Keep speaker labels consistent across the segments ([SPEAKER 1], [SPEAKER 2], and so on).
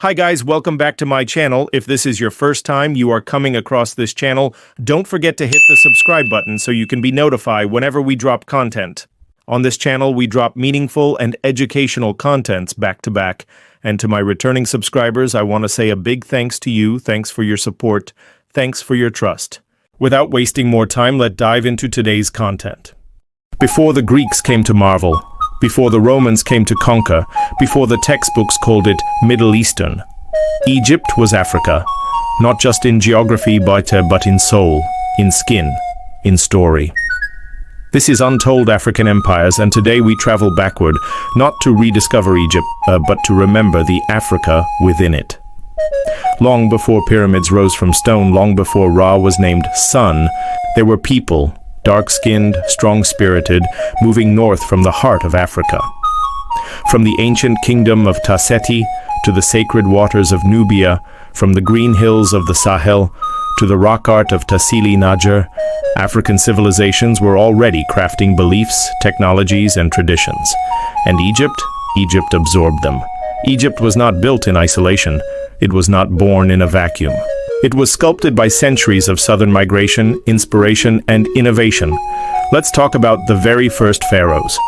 [SPEAKER 1] Hi guys, welcome back to my channel. If this is your first time you are coming across this channel, don't forget to hit the subscribe button so you can be notified whenever we drop content. On this channel, we drop meaningful and educational contents back to back. And to my returning subscribers, I want to say a big thanks to you. Thanks for your support. Thanks for your trust. Without wasting more time, let's dive into today's content. Before the Greeks came to marvel, before the Romans came to conquer, before the textbooks called it Middle Eastern, Egypt was Africa, not just in geography but in soul, in skin, in story. This is Untold African Empires, and today we travel backward, not to rediscover Egypt, but to remember the Africa within it. Long before pyramids rose from stone, long before Ra was named Sun, there were people, dark-skinned, strong-spirited, moving north from the heart of Africa. From the ancient kingdom of Ta-Seti to the sacred waters of Nubia, from the green hills of the Sahel to the rock art of Tassili Najer, African civilizations were already crafting beliefs, technologies, and traditions. And Egypt absorbed them. Egypt was not built in isolation. It was not born in a vacuum. It was sculpted by centuries of southern migration, inspiration, and innovation. Let's talk about the very first pharaohs.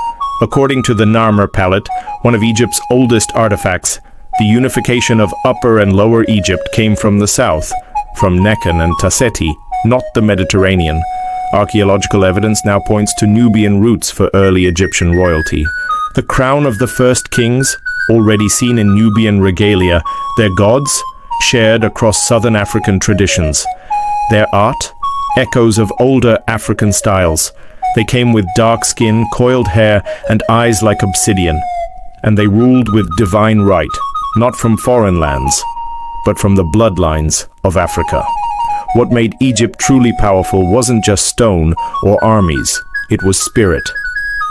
[SPEAKER 1] According to the Narmer palette, one of Egypt's oldest artifacts, the unification of Upper and Lower Egypt came from the south, from Nekhen and Ta-Seti, not the Mediterranean. Archaeological evidence now points to Nubian roots for early Egyptian royalty. The crown of the first kings, already seen in Nubian regalia, their gods, shared across southern African traditions. Their art, echoes of older African styles. They came with dark skin, coiled hair, and eyes like obsidian. And they ruled with divine right, not from foreign lands, but from the bloodlines of Africa. What made Egypt truly powerful wasn't just stone or armies, it was spirit.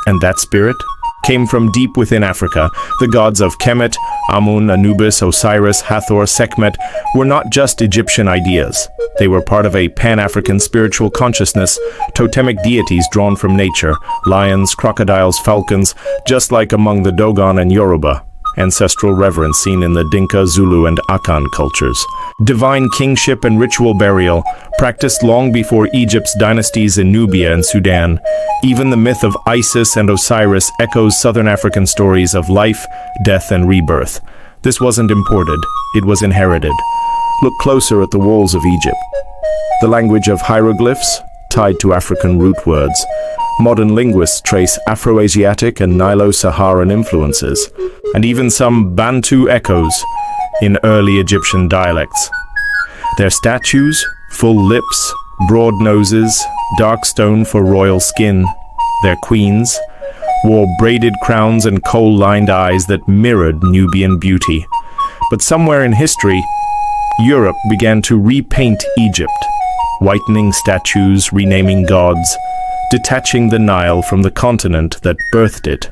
[SPEAKER 1] And that spirit came from deep within Africa. The gods of Kemet, Amun, Anubis, Osiris, Hathor, Sekhmet were not just Egyptian ideas. They were part of a pan-African spiritual consciousness, totemic deities drawn from nature, lions, crocodiles, falcons, just like among the Dogon and Yoruba. Ancestral reverence seen in the Dinka, Zulu, and Akan cultures. Divine kingship and ritual burial, practiced long before Egypt's dynasties in Nubia and Sudan. Even the myth of Isis and Osiris echoes southern African stories of life, death, and rebirth. This wasn't imported, it was inherited. Look closer at the walls of Egypt. The language of hieroglyphs, tied to African root words. Modern linguists trace Afro-Asiatic and Nilo-Saharan influences, and even some Bantu echoes in early Egyptian dialects. Their statues, full lips, broad noses, dark stone for royal skin. Their queens wore braided crowns and kohl-lined eyes that mirrored Nubian beauty. But somewhere in history, Europe began to repaint Egypt, whitening statues, renaming gods, detaching the Nile from the continent that birthed it.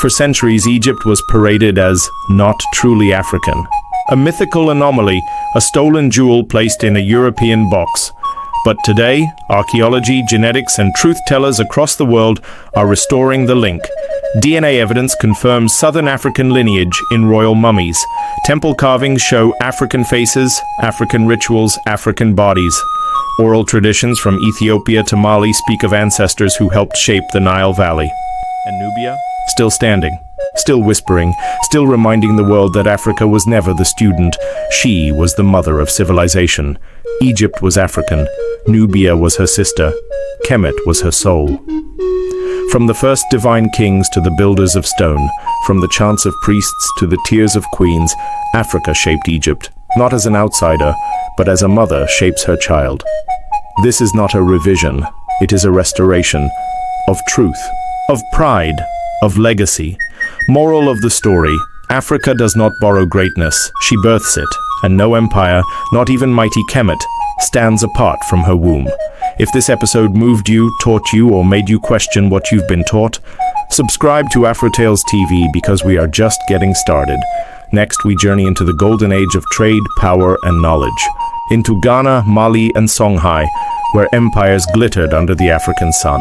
[SPEAKER 1] For centuries, Egypt was paraded as not truly African, a mythical anomaly, a stolen jewel placed in a European box. But today, archaeology, genetics, and truth-tellers across the world are restoring the link. DNA evidence confirms southern African lineage in royal mummies. Temple carvings show African faces, African rituals, African bodies. Oral traditions from Ethiopia to Mali speak of ancestors who helped shape the Nile Valley. And Nubia? Still standing, still whispering, still reminding the world that Africa was never the student. She was the mother of civilization. Egypt was African. Nubia was her sister. Kemet was her soul. From the first divine kings to the builders of stone, from the chants of priests to the tears of queens, Africa shaped Egypt, not as an outsider, but as a mother shapes her child. This is not a revision, it is a restoration of truth, of pride, of legacy. Moral of the story: Africa does not borrow greatness, she births it, and no empire, not even mighty Kemet, stands apart from her womb. If this episode moved you, taught you, or made you question what you've been taught, subscribe to Afrotales TV because we are just getting started. Next, we journey into the golden age of trade, power, and knowledge. Into Ghana, Mali, and Songhai, where empires glittered under the African sun.